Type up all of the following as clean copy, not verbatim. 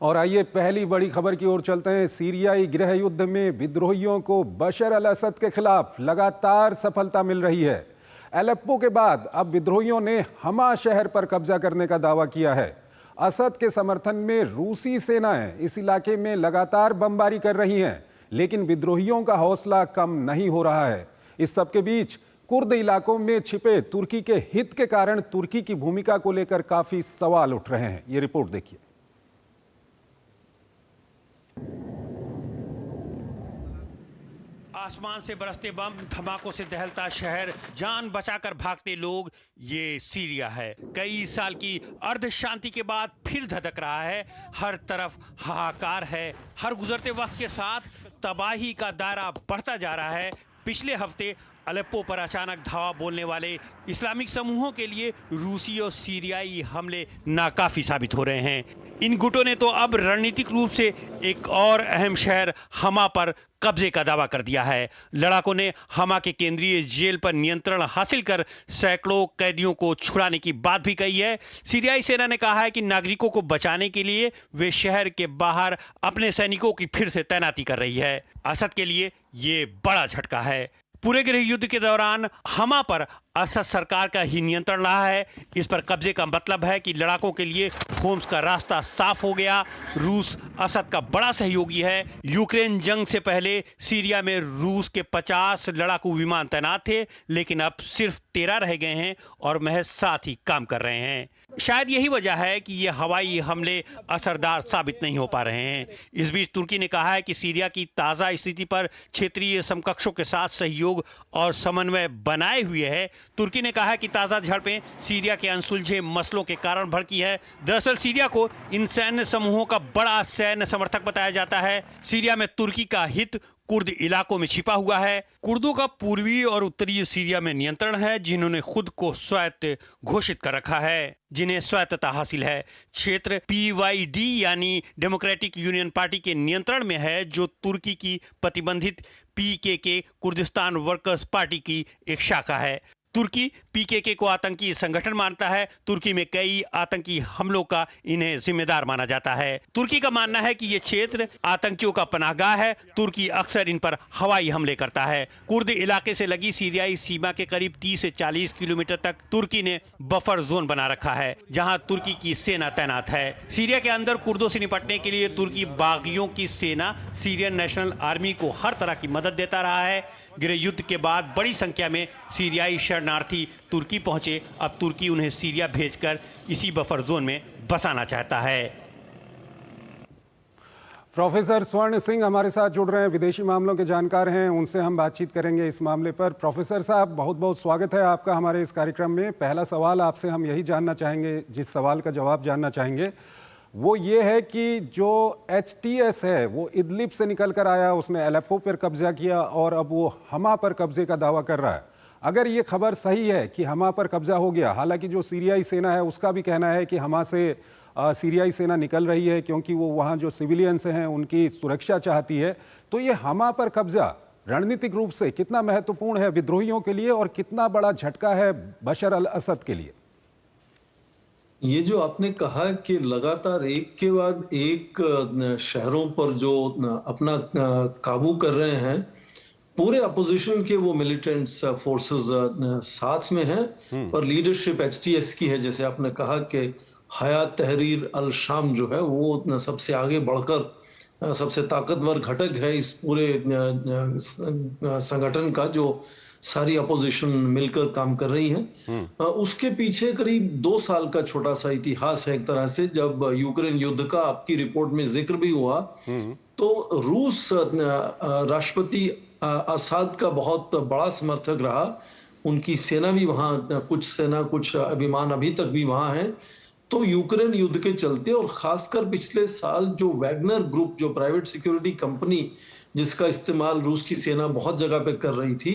और आइए पहली बड़ी खबर की ओर चलते हैं। सीरियाई गृह युद्ध में विद्रोहियों को बशर अल असद के खिलाफ लगातार सफलता मिल रही है। अलेप्पो के बाद अब विद्रोहियों ने हमा शहर पर कब्जा करने का दावा किया है। असद के समर्थन में रूसी सेनाएं इस इलाके में लगातार बमबारी कर रही हैं, लेकिन विद्रोहियों का हौसला कम नहीं हो रहा है। इस सबके बीच कुर्द इलाकों में छिपे तुर्की के हित के कारण तुर्की की भूमिका को लेकर काफी सवाल उठ रहे हैं। ये रिपोर्ट देखिए। आसमान से बरसते बम, धमाकों से दहलता शहर, जान बचाकर भागते लोग, ये सीरिया है। कई साल की अर्ध शांति के बाद फिर धधक रहा है। हर तरफ हाहाकार है। हर गुजरते वक्त के साथ तबाही का दायरा बढ़ता जा रहा है। पिछले हफ्ते अलेप्पो पर अचानक धावा बोलने वाले इस्लामिक समूहों के लिए रूसी और सीरियाई हमले नाकाफी साबित हो रहे हैं। इन गुटों ने तो अब रणनीतिक रूप से एक और अहम शहर हमा पर कब्जे का दावा कर दिया है। लड़ाकों ने हमा के केंद्रीय जेल पर नियंत्रण हासिल कर सैकड़ों कैदियों को छुड़ाने की बात भी कही है। सीरियाई सेना ने कहा है कि नागरिकों को बचाने के लिए वे शहर के बाहर अपने सैनिकों की फिर से तैनाती कर रही है। असद के लिए ये बड़ा झटका है। पूरे गृह युद्ध के दौरान हमा पर असद सरकार का ही नियंत्रण रहा है। इस पर कब्जे का मतलब है कि लड़ाकों के लिए होम्स का रास्ता साफ हो गया। रूस असद का बड़ा सहयोगी है। यूक्रेन जंग से पहले सीरिया में रूस के 50 लड़ाकू विमान तैनात थे, लेकिन अब सिर्फ 13 रह गए हैं और महज 7 ही काम कर रहे हैं। शायद यही वजह है कि ये हवाई हमले असरदार साबित नहीं हो पा रहे हैं। इस बीच तुर्की ने कहा है कि सीरिया की ताज़ा स्थिति पर क्षेत्रीय समकक्षों के साथ सहयोग और समन्वय बनाए हुए है। तुर्की ने कहा है कि ताज़ा झड़पें सीरिया के अनसुलझे मसलों के कारण भड़की है। दरअसल सीरिया को इन सैन्य समूहों का बड़ा सैन्य समर्थक बताया जाता है। सीरिया में तुर्की का हित कुर्द इलाकों में छिपा हुआ है। कुर्दों का पूर्वी और उत्तरी सीरिया में नियंत्रण है, जिन्होंने खुद को स्वायत्त घोषित कर रखा है, जिन्हें स्वायत्तता हासिल है। क्षेत्र PYD यानी डेमोक्रेटिक यूनियन पार्टी के नियंत्रण में है, जो तुर्की की प्रतिबंधित PKK कुर्दिस्तान वर्कर्स पार्टी की एक शाखा है। तुर्की PKK को आतंकी संगठन मानता है। तुर्की में कई आतंकी हमलों का इन्हें जिम्मेदार माना जाता है। तुर्की का मानना है कि ये क्षेत्र आतंकियों का पनाहगाह है। तुर्की अक्सर इन पर हवाई हमले करता है। कुर्द इलाके से लगी सीरियाई सीमा के करीब 30 से 40 किलोमीटर तक तुर्की ने बफर जोन बना रखा है, जहां तुर्की की सेना तैनात है। सीरिया के अंदर कुर्दों से निपटने के लिए तुर्की बागियों की सेना सीरियन नेशनल आर्मी को हर तरह की मदद देता रहा है। गृह युद्ध के बाद बड़ी संख्या में सीरियाई शरणार्थी तुर्की पहुंचे। अब तुर्की उन्हें सीरिया भेजकर इसी बफर जोन में बसाना चाहता है। प्रोफेसर स्वर्ण सिंह हमारे साथ जुड़ रहे हैं, विदेशी मामलों के जानकार हैं, उनसे हम बातचीत करेंगे इस मामले पर। प्रोफेसर साहब, बहुत बहुत स्वागत है आपका हमारे इस कार्यक्रम में। पहला सवाल आपसे हम यही जानना चाहेंगे, जिस सवाल का जवाब जानना चाहेंगे वो ये है कि जो HTS है वो इदलिब से निकल कर आया, उसने अलेप्पो पर कब्जा किया और अब वो हमा पर कब्जे का दावा कर रहा है। अगर ये खबर सही है कि हमा पर कब्जा हो गया, हालांकि जो सीरियाई सेना है उसका भी कहना है कि हमा से सीरियाई सेना निकल रही है क्योंकि वो वहाँ जो सिविलियंस हैं उनकी सुरक्षा चाहती है, तो ये हमा पर कब्जा रणनीतिक रूप से कितना महत्वपूर्ण है विद्रोहियों के लिए और कितना बड़ा झटका है बशर अल असद के लिए? ये जो आपने कहा कि लगातार एक के बाद एक शहरों पर जो अपना काबू कर रहे हैं, पूरे अपोजिशन के वो मिलिटेंट्स फोर्सेस साथ में हैं और लीडरशिप HTS की है। जैसे आपने कहा कि हयात तहरीर अल शाम जो है वो सबसे आगे बढ़कर सबसे ताकतवर घटक है इस पूरे संगठन का, जो सारी अपोजिशन मिलकर काम कर रही है। उसके पीछे करीब 2 साल का छोटा सा इतिहास है एक तरह से। जब यूक्रेन युद्ध का आपकी रिपोर्ट में जिक्र भी हुआ, तो रूस राष्ट्रपति असद का बहुत बड़ा समर्थक रहा। उनकी सेना भी वहाँ, कुछ विमान अभी तक भी वहाँ है। तो यूक्रेन युद्ध के चलते और खासकर पिछले साल जो वैगनर ग्रुप, जो प्राइवेट सिक्योरिटी कंपनी जिसका इस्तेमाल रूस की सेना बहुत जगह पे कर रही थी,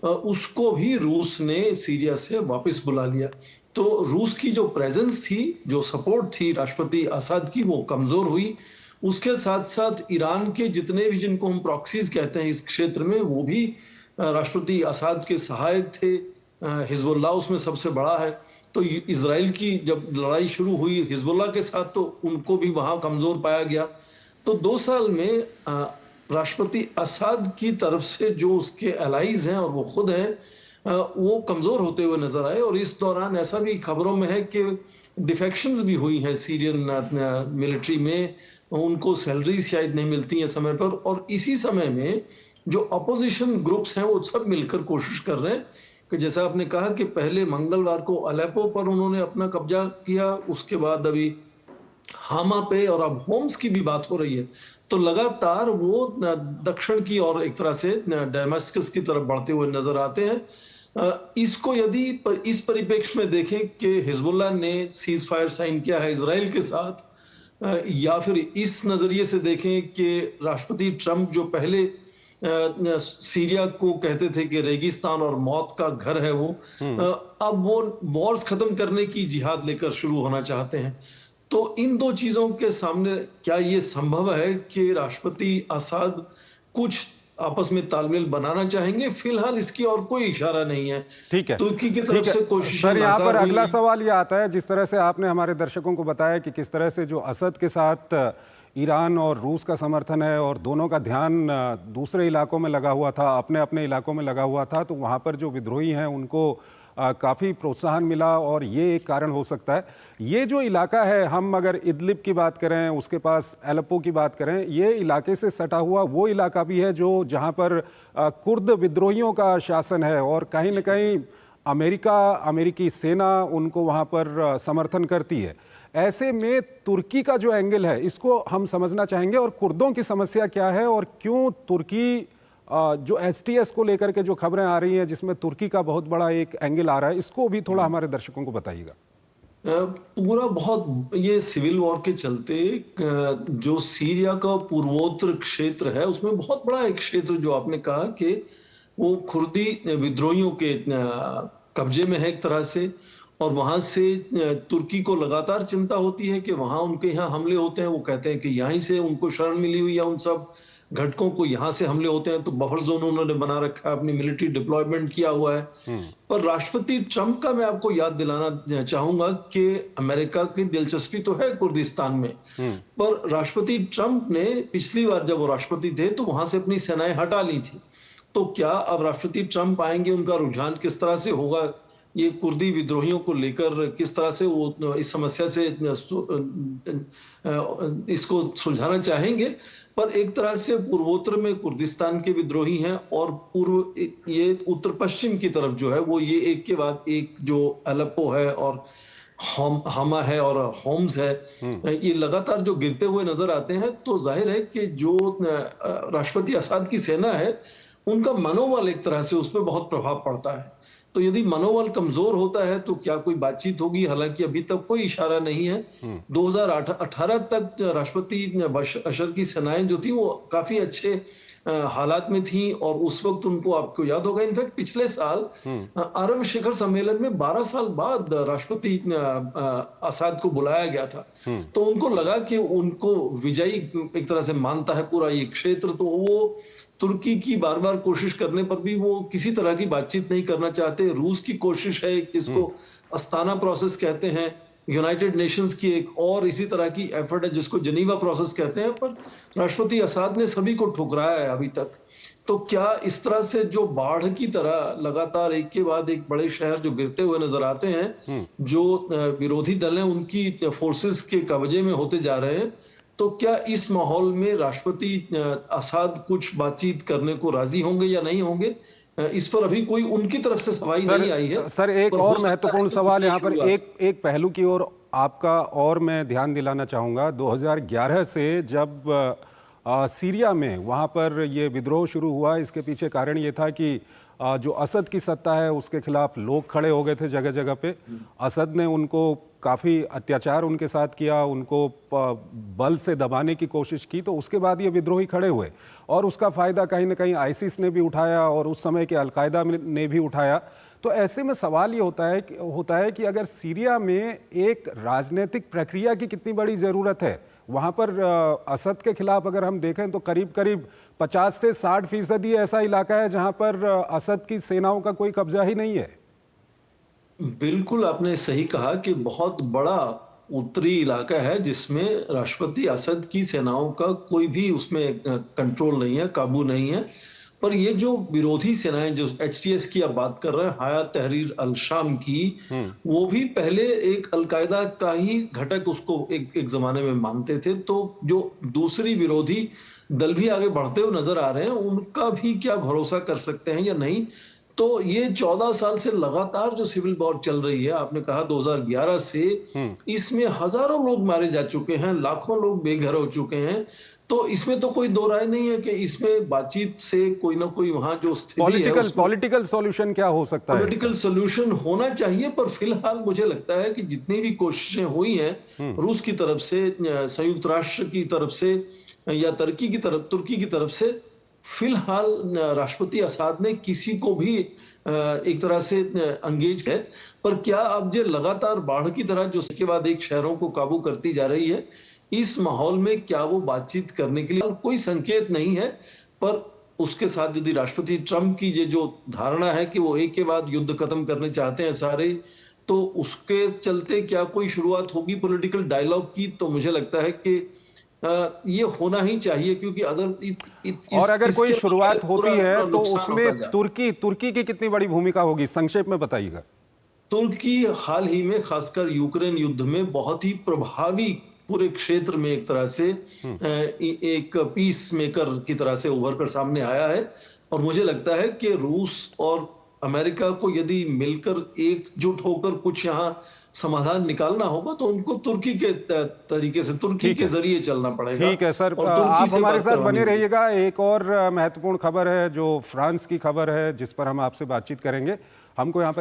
उसको भी रूस ने सीरिया से वापस बुला लिया। तो रूस की जो प्रेजेंस थी, जो सपोर्ट थी राष्ट्रपति असद की, वो कमजोर हुई। उसके साथ साथ ईरान के जितने भी, जिनको हम प्रॉक्सीज कहते हैं इस क्षेत्र में, वो भी राष्ट्रपति असद के सहायक थे। हिजबुल्लाह उसमें सबसे बड़ा है। तो इजराइल की जब लड़ाई शुरू हुई हिजबुल्लाह के साथ, तो उनको भी वहां कमजोर पाया गया। तो 2 साल में राष्ट्रपति असद की तरफ से जो उसके एलाइज हैं और वो खुद हैं, वो कमजोर होते हुए नजर आए। और इस दौरान ऐसा भी खबरों में है कि डिफेक्शंस भी हुई हैं सीरियन मिलिट्री में, उनको सैलरीज शायद नहीं मिलती हैं समय पर। और इसी समय में जो अपोजिशन ग्रुप्स हैं वो सब मिलकर कोशिश कर रहे हैं कि जैसा आपने कहा कि पहले मंगलवार को अलेप्पो पर उन्होंने अपना कब्जा किया, उसके बाद अभी हामा पे, और अब होम्स की भी बात हो रही है। तो लगातार वो दक्षिण की और एक तरह से डेमास्कस की तरफ बढ़ते हुए नजर आते हैं। इसको यदि इस परिप्रेक्ष्य में देखें कि हिजबुल्लाह ने सीज फायर साइन किया है इजराइल के साथ, या फिर इस नजरिए से देखें कि राष्ट्रपति ट्रंप जो पहले सीरिया को कहते थे कि रेगिस्तान और मौत का घर है, वो अब वो वॉर्स खत्म करने की जिहाद लेकर शुरू होना चाहते हैं। तो इन दो चीजों के सामने क्या ये संभव है कि राष्ट्रपति असद कुछ आपस में तालमेल बनाना चाहेंगे? फिलहाल इसकी और कोई इशारा नहीं है। ठीक है, तुर्की की ठीक तरफ है से कोशिश सर। यहाँ पर अगला सवाल ये आता है, जिस तरह से आपने हमारे दर्शकों को बताया कि किस तरह से जो असद के साथ ईरान और रूस का समर्थन है और दोनों का ध्यान दूसरे इलाकों में लगा हुआ था, अपने अपने इलाकों में लगा हुआ था, तो वहाँ पर जो विद्रोही हैं उनको काफ़ी प्रोत्साहन मिला और ये एक कारण हो सकता है। ये जो इलाका है, हम अगर इदलिब की बात करें, उसके पास एलेप्पो की बात करें, ये इलाके से सटा हुआ वो इलाका भी है जो जहाँ पर कुर्द विद्रोहियों का शासन है और कहीं न कहीं अमेरिकी सेना उनको वहाँ पर समर्थन करती है। ऐसे में तुर्की का जो एंगल है इसको हम समझना चाहेंगे, और कुर्दों की समस्या क्या है और क्यों तुर्की जो एसटीएस को लेकर के जो खबरें आ रही हैं जिसमें तुर्की का बहुत बड़ा एक एंगल आ रहा है, इसको भी थोड़ा हमारे दर्शकों को बताइएगा। पूरा बहुत ये सिविल वॉर के चलते जो सीरिया का पूर्वोत्तर क्षेत्र है उसमें बहुत बड़ा एक क्षेत्र जो आपने कहा कि वो कुर्दी विद्रोहियों के कब्जे में है एक तरह से। और वहां से तुर्की को लगातार चिंता होती है कि वहां उनके यहाँ हमले होते हैं। वो कहते हैं कि यहीं से उनको शरण मिली हुई है, उन सब घटकों को यहाँ से हमले होते हैं। तो बफर जोन उन्होंने बना रखा है, अपनी मिलिट्री डिप्लॉयमेंट किया हुआ है। पर राष्ट्रपति ट्रंप का मैं आपको याद दिलाना चाहूंगा कि अमेरिका की दिलचस्पी तो है कुर्दिस्तान में, पर राष्ट्रपति ट्रंप ने पिछली बार जब वो राष्ट्रपति थे तो वहां से अपनी सेनाएं हटा ली थी। तो क्या अब राष्ट्रपति ट्रंप आएंगे, उनका रुझान किस तरह से होगा, ये कुर्दी विद्रोहियों को लेकर किस तरह से वो इस समस्या से इसको सुलझाना चाहेंगे? पर एक तरह से पूर्वोत्तर में कुर्दिस्तान के विद्रोही हैं और पूर्व ये उत्तर पश्चिम की तरफ जो है वो ये एक के बाद एक जो अलेप्पो है और हामा है और होम्स है, ये लगातार जो गिरते हुए नजर आते हैं। तो जाहिर है कि जो राष्ट्रपति असद की सेना है उनका मनोबल एक तरह से उस पर बहुत प्रभाव पड़ता है। तो यदि मनोबल कमजोर होता है तो क्या कोई बातचीत होगी? हालांकि अभी तक कोई इशारा नहीं है। 2018 तक राष्ट्रपति बशर की सेनाएं जो थी वो काफी अच्छे हालात में थी और उस वक्त उनको, आपको याद होगा, इनफैक्ट पिछले साल अरब शिखर सम्मेलन में 12 साल बाद राष्ट्रपति असद को बुलाया गया था। तो उनको लगा कि उनको विजयी एक तरह से मानता है पूरा ये क्षेत्र। तो वो तुर्की की बार बार कोशिश करने पर भी वो किसी तरह की बातचीत नहीं करना चाहते। रूस की कोशिश है, इसको अस्ताना प्रोसेस कहते हैं, यूनाइटेड नेशंस की एक और इसी तरह की एफर्ट है जिसको जनीवा प्रोसेस कहते हैं, पर राष्ट्रपति असद ने सभी को ठुकराया है अभी तक। तो क्या इस तरह से जो बाढ़ की तरह लगातार एक के बाद एक बड़े शहर जो गिरते हुए नजर आते हैं, जो विरोधी दल हैं उनकी फोर्सेस के कब्जे में होते जा रहे हैं, तो क्या इस माहौल में राष्ट्रपति असद कुछ बातचीत करने को राजी होंगे या नहीं होंगे? इस पर अभी कोई उनकी तरफ से सवाल नहीं आई है। सर एक और महत्वपूर्ण सवाल यहाँ पर एक पहलू की ओर आपका और मैं ध्यान दिलाना चाहूँगा। 2011 से जब सीरिया में वहाँ पर ये विद्रोह शुरू हुआ, इसके पीछे कारण ये था कि जो असद की सत्ता है उसके खिलाफ लोग खड़े हो गए थे जगह जगह पे। असद ने उनको काफ़ी अत्याचार उनके साथ किया, उनको बल से दबाने की कोशिश की, तो उसके बाद ये विद्रोही खड़े हुए और उसका फ़ायदा कहीं ना कहीं आईसिस ने भी उठाया और उस समय के अलकायदा ने भी उठाया। तो ऐसे में सवाल ये होता है कि अगर सीरिया में एक राजनीतिक प्रक्रिया की कितनी बड़ी ज़रूरत है। वहाँ पर असद के खिलाफ अगर हम देखें तो करीब करीब 50 से 60% ऐसा इलाका है जहाँ पर असद की सेनाओं का कोई कब्जा ही नहीं है। बिल्कुल आपने सही कहा कि बहुत बड़ा उत्तरी इलाका है जिसमें राष्ट्रपति असद की सेनाओं का कोई भी उसमें कंट्रोल नहीं है, काबू नहीं है। पर ये जो विरोधी सेनाएं, जो एचटीएस की आप बात कर रहे हैं, हयात तहरीर अल शाम की, वो भी पहले एक अलकायदा का ही घटक उसको एक जमाने में मानते थे। तो जो दूसरी विरोधी दल भी आगे बढ़ते हुए नजर आ रहे हैं, उनका भी क्या भरोसा कर सकते हैं या नहीं। तो ये 14 साल से लगातार जो सिविल वॉर चल रही है, आपने कहा 2011 से, इसमें हजारों लोग मारे जा चुके हैं, लाखों लोग बेघर हो चुके हैं। तो इसमें तो कोई दो राय नहीं है कि इसमें बातचीत से कोई ना कोई वहां जो स्थिति है, पॉलिटिकल सॉल्यूशन क्या हो सकता है? पॉलिटिकल सोल्यूशन होना चाहिए। पर फिलहाल मुझे लगता है कि जितनी भी कोशिशें हुई हैं रूस की तरफ से, संयुक्त राष्ट्र की तरफ से या तुर्की की तरफ से, फिलहाल राष्ट्रपति असाद ने किसी को भी एक तरह से अंगेज है। पर क्या अब जो लगातार बाढ़ की तरह जो के बाद एक शहरों को काबू करती जा रही है, इस माहौल में क्या वो बातचीत करने के लिए कोई संकेत नहीं है। पर उसके साथ यदि राष्ट्रपति ट्रंप की ये जो धारणा है कि वो एक के बाद युद्ध खत्म करने चाहते हैं सारे, तो उसके चलते क्या कोई शुरुआत होगी पॉलिटिकल डायलॉग की, तो मुझे लगता है कि ये होना ही चाहिए। क्योंकि और अगर कोई शुरुआत होती है तो उसमें तुर्की की कितनी बड़ी भूमिका होगी, संक्षेप में बताइएगा। तुर्की हाल ही में खासकर यूक्रेन युद्ध में बहुत ही प्रभावी पूरे क्षेत्र में एक तरह से एक पीस मेकर की तरह से उभर कर सामने आया है। और मुझे लगता है कि रूस और अमेरिका को यदि मिलकर एकजुट होकर कुछ यहाँ समाधान निकालना होगा, तो उनको तुर्की के तरीके से, तुर्की के जरिए चलना पड़ेगा। ठीक है सर, आप हमारे साथ बने रहिएगा। एक और महत्वपूर्ण खबर है जो फ्रांस की खबर है, जिस पर हम आपसे बातचीत करेंगे। हमको यहाँ पर